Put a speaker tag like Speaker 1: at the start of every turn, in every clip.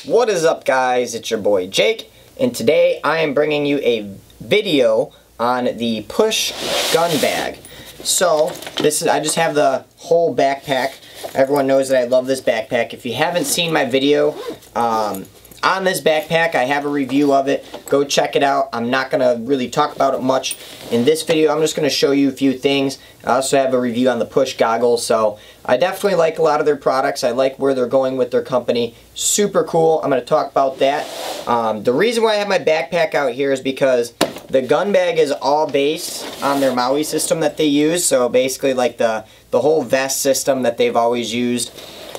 Speaker 1: What is up, guys? It's your boy Jake, and today I am bringing you a video on the push gun bag. So I just have the whole backpack. Everyone knows that I love this backpack. If you haven't seen my video on this backpack, I have a review of it. Go check it out. I'm not going to really talk about it much in this video. I'm just going to show you a few things. I also have a review on the push goggles. So I definitely like a lot of their products. I like where they're going with their company. Super cool. I'm going to talk about that. The reason why I have my backpack out here is because the gun bag is all based on their Maui system that they use. So basically like the whole vest system that they've always used.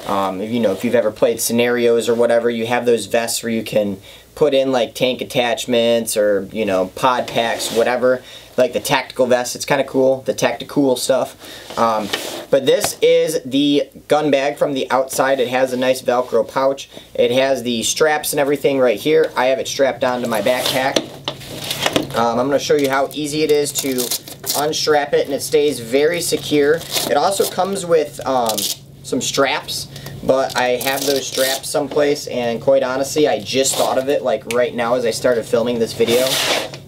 Speaker 1: If you've ever played scenarios or whatever, you have those vests where you can put in like tank attachments or, pod packs, whatever. Like the tactical vest, it's kind of cool, the tactical stuff. But this is the gun bag from the outside. It has a nice Velcro pouch. It has the straps and everything right here. I have it strapped onto my backpack. I'm going to show you how easy it is to unstrap it, and it stays very secure. It also comes with some straps, but I have those straps someplace, and quite honestly, I just thought of it like right now as I started filming this video.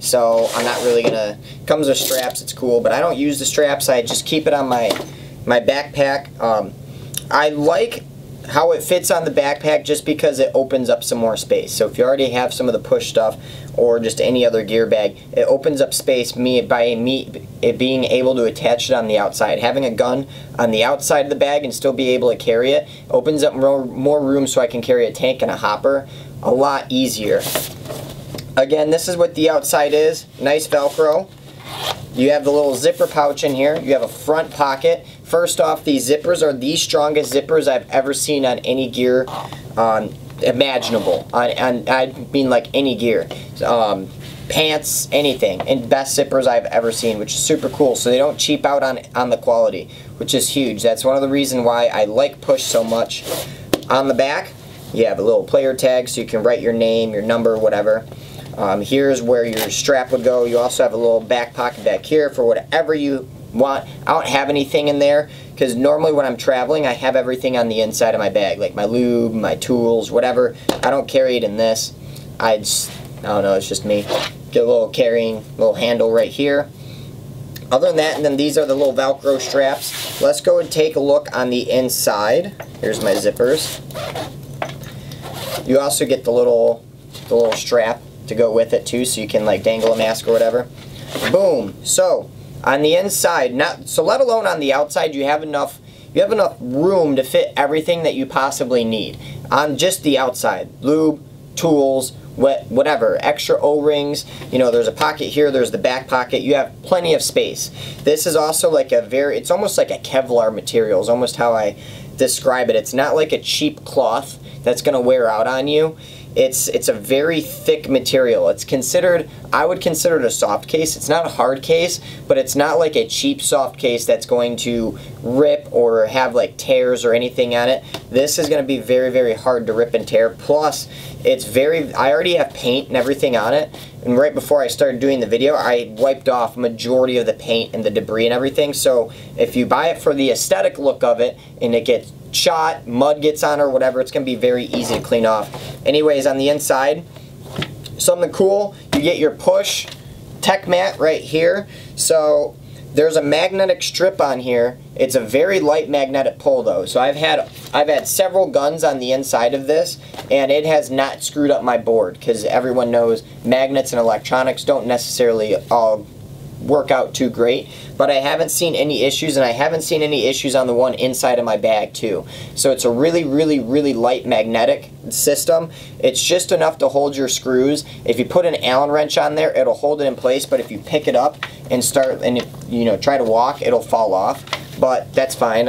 Speaker 1: So I'm not really gonna, comes with straps, it's cool, but I don't use the straps. I just keep it on my backpack. I like how it fits on the backpack just because it opens up some more space. So if you already have some of the push stuff or just any other gear bag, it opens up space by it being able to attach it on the outside. Having a gun on the outside of the bag and still be able to carry it opens up more room so I can carry a tank and a hopper a lot easier. Again, this is what the outside is. Nice Velcro. You have the little zipper pouch in here. You have a front pocket. First off, these zippers are the strongest zippers I've ever seen on any gear imaginable. I mean like any gear. Pants, anything. And best zippers I've ever seen, which is super cool. So they don't cheap out on the quality, which is huge. That's one of the reasons why I like push so much. On the back, you have a little player tag so you can write your name, your number, whatever. Here's where your strap would go. You also have a little back pocket back here for whatever you want. I don't have anything in there because normally when I'm traveling I have everything on the inside of my bag, like my lube, my tools, whatever. I don't carry it in this. I don't know, it's just me. Get a little little handle right here. Other than that, and then these are the little Velcro straps. Let's go and take a look on the inside. Here's my zippers. You also get the little strap to go with it too, so you can like dangle a mask or whatever. Boom. So on the inside, let alone on the outside, you have enough room to fit everything that you possibly need on just the outside. Lube, tools, whatever, extra O-rings. There's a pocket here, there's the back pocket. You have plenty of space. This is also like it's almost like a Kevlar material is almost how I describe it. It's not like a cheap cloth that's gonna wear out on you. It's a very thick material. I would consider it a soft case. It's not a hard case, but it's not like a cheap soft case that's going to rip or have like tears or anything on it. This is going to be very, very hard to rip and tear. Plus, I already have paint and everything on it. And right before I started doing the video, I wiped off majority of the paint and the debris and everything. So if you buy it for the aesthetic look of it and it gets shot, mud gets on or whatever, it's going to be very easy to clean off. Anyways, on the inside, something cool, you get your push tech mat right here. So there's a magnetic strip on here. It's a very light magnetic pull though. So I've had several guns on the inside of this, and it has not screwed up my board, because everyone knows magnets and electronics don't necessarily all work out too great, but I haven't seen any issues, and I haven't seen any issues on the one inside of my bag too. So it's a really, really, really light magnetic system. It's just enough to hold your screws. If you put an Allen wrench on there, it'll hold it in place, but if you pick it up and try to walk, it'll fall off. But that's fine.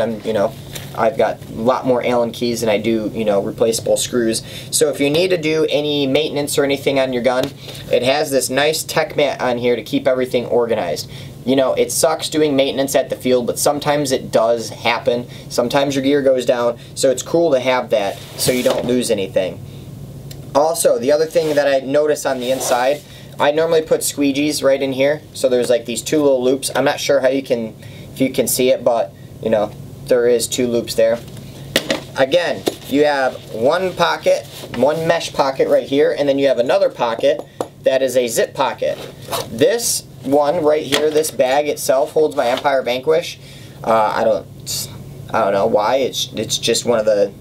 Speaker 1: I've got a lot more Allen keys than I do, replaceable screws. So if you need to do any maintenance or anything on your gun, it has this nice tech mat on here to keep everything organized. It sucks doing maintenance at the field, but sometimes it does happen. Sometimes your gear goes down, so it's cool to have that so you don't lose anything. Also, the other thing that I noticed on the inside, I normally put squeegees right in here. So there's like these two little loops. I'm not sure if you can see it, but there is two loops there. again, you have one pocket, one mesh pocket right here, and then you have another pocket that is a zip pocket. This one right here, this bag itself holds my Empire Vanquish. I don't know why. It's just one of the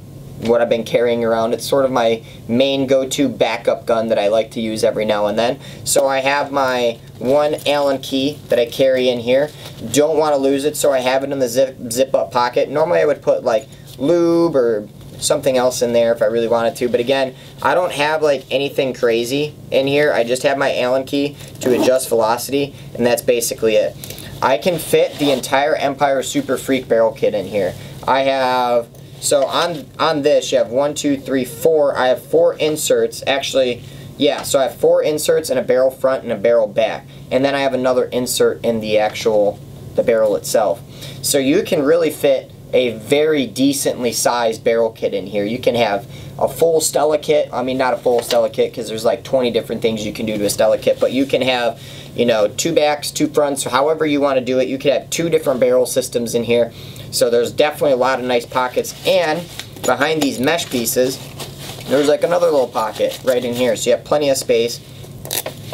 Speaker 1: what I've been carrying around. It's sort of my main go-to backup gun that I like to use every now and then. So I have my one Allen key that I carry in here. Don't want to lose it, so I have it in the zip up pocket. Normally I would put like lube or something else in there if I really wanted to, but again, I don't have like anything crazy in here. I just have my Allen key to adjust velocity, and that's basically it. I can fit the entire Empire Super Freak barrel kit in here. I have, so on this you have 1, 2, 3, 4. I have 4 inserts, actually, yeah, so I have 4 inserts in a barrel front and a barrel back, and then I have another insert in the barrel itself. So you can really fit a very decently sized barrel kit in here. You can have a full Stella kit. I mean, not a full Stella kit because there's like 20 different things you can do to a Stella kit, but you can have, you know, 2 backs, 2 fronts, however you want to do it. You could have 2 different barrel systems in here. So there's definitely a lot of nice pockets, and behind these mesh pieces there's like another little pocket right in here, so you have plenty of space.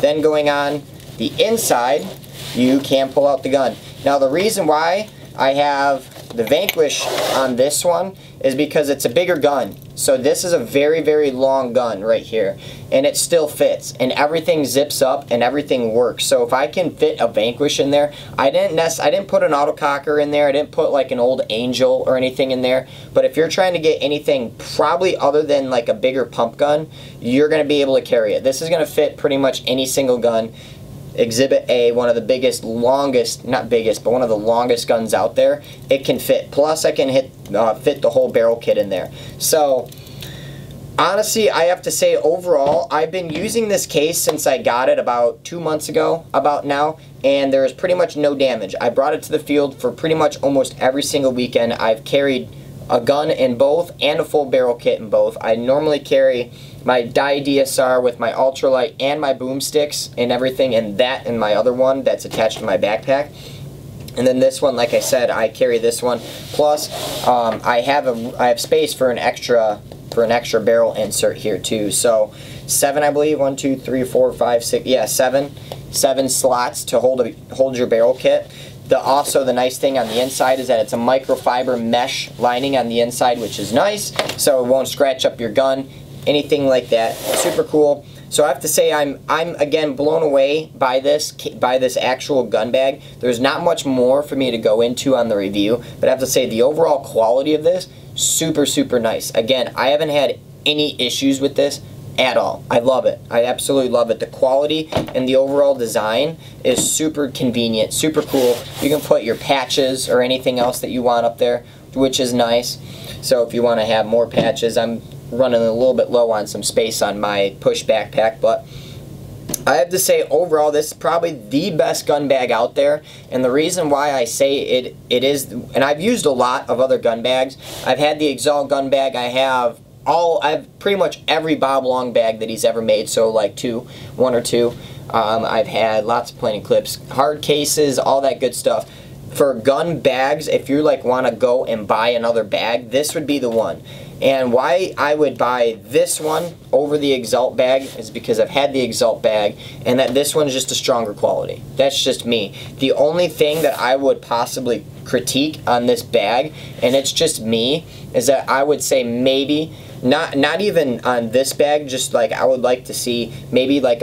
Speaker 1: Then going on the inside, you can pull out the gun. Now the reason why I have the Vanquish on this one is because it's a bigger gun. So this is a very, very long gun right here, and it still fits, and everything zips up and everything works. So if I can fit a Vanquish in there, I didn't put an autococker in there, I didn't put like an old Angel or anything in there, but if you're trying to get anything probably other than like a bigger pump gun, you're going to be able to carry it. This is going to fit pretty much any single gun. Exhibit A, one of the biggest, longest, not biggest, but one of the longest guns out there, it can fit. Plus I can fit the whole barrel kit in there. So honestly, I have to say overall, I've been using this case since I got it about 2 months ago, about now, and there is pretty much no damage. I brought it to the field for pretty much almost every single weekend. I've carried a gun in both and a full barrel kit in both. I normally carry my Dye DSR with my ultralight and my boomsticks and everything, and that and my other one that's attached to my backpack. And then this one, like I said, I carry this one. Plus, I have space for an extra barrel insert here too. So 7, I believe, 1, 2, 3, 4, 5, 6, yeah, 7 slots to hold your barrel kit. Also, the nice thing on the inside is that it's a microfiber mesh lining on the inside, which is nice, so it won't scratch up your gun, anything like that. Super cool. So I have to say I'm again blown away by this actual gun bag. There's not much more for me to go into on the review, but I have to say the overall quality of this, super, super nice. Again, I haven't had any issues with this at all. I love it. I absolutely love it. The quality and the overall design is super convenient, super cool. You can put your patches or anything else that you want up there, which is nice. So if you want to have more patches, I'm running a little bit low on some space on my push backpack, but I have to say overall this is probably the best gun bag out there, and the reason why I say it is, and I've used a lot of other gun bags. I've had the Exalt gun bag. I have pretty much every Bob Long bag that he's ever made, so like 1 or 2. I've had lots of planing clips, hard cases, all that good stuff. For gun bags, if you like want to go and buy another bag, this would be the one. And why I would buy this one over the Exalt bag is because I've had the Exalt bag, and that this one's just a stronger quality. That's just me. The only thing that I would possibly critique on this bag, and it's just me, is that I would say maybe not even on this bag, just like I would like to see maybe like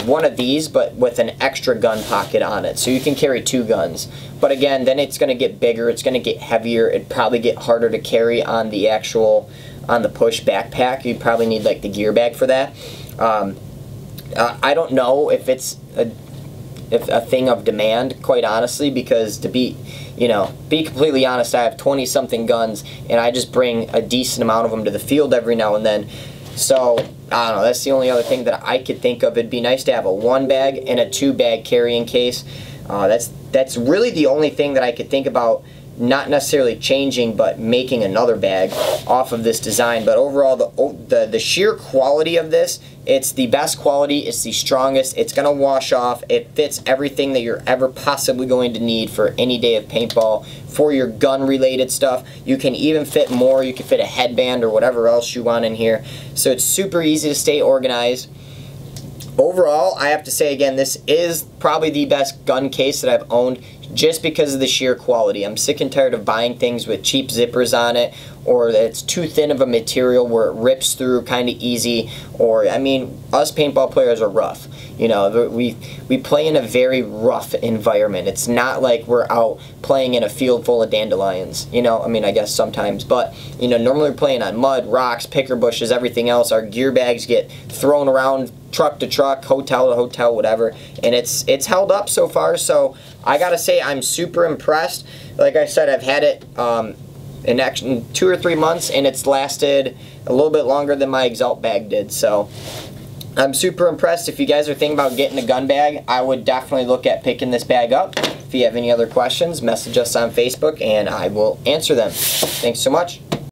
Speaker 1: one of these, but with an extra gun pocket on it, so you can carry 2 guns. But again, then it's going to get bigger, it's going to get heavier, it'd probably get harder to carry on the push backpack. You'd probably need like the gear bag for that. I don't know if it's a thing of demand, quite honestly, because to be completely honest, I have 20-something guns, and I just bring a decent amount of them to the field every now and then. So, I don't know, that's the only other thing that I could think of. It'd be nice to have a 1 bag and a 2 bag carrying case. That's really the only thing that I could think about not necessarily changing, but making another bag off of this design. But overall, the sheer quality of this, it's the best quality, it's the strongest, it's going to wash off, it fits everything that you're ever possibly going to need for any day of paintball. For your gun related stuff, you can even fit more, you can fit a headband or whatever else you want in here. So it's super easy to stay organized. Overall, I have to say again, this is probably the best gun case that I've owned just because of the sheer quality. I'm sick and tired of buying things with cheap zippers on it, or that it's too thin of a material where it rips through kind of easy, or, I mean, us paintball players are rough. You know, we play in a very rough environment. It's not like we're out playing in a field full of dandelions, you know, I mean, I guess sometimes, but, you know, normally we're playing on mud, rocks, picker bushes, everything else. Our gear bags get thrown around truck to truck, hotel to hotel, whatever, and it's held up so far. So I gotta say, I'm super impressed. Like I said, I've had it in action 2 or 3 months, and it's lasted a little bit longer than my Exalt bag did. So I'm super impressed. If you guys are thinking about getting a gun bag, I would definitely look at picking this bag up. If you have any other questions, message us on Facebook and I will answer them. Thanks so much.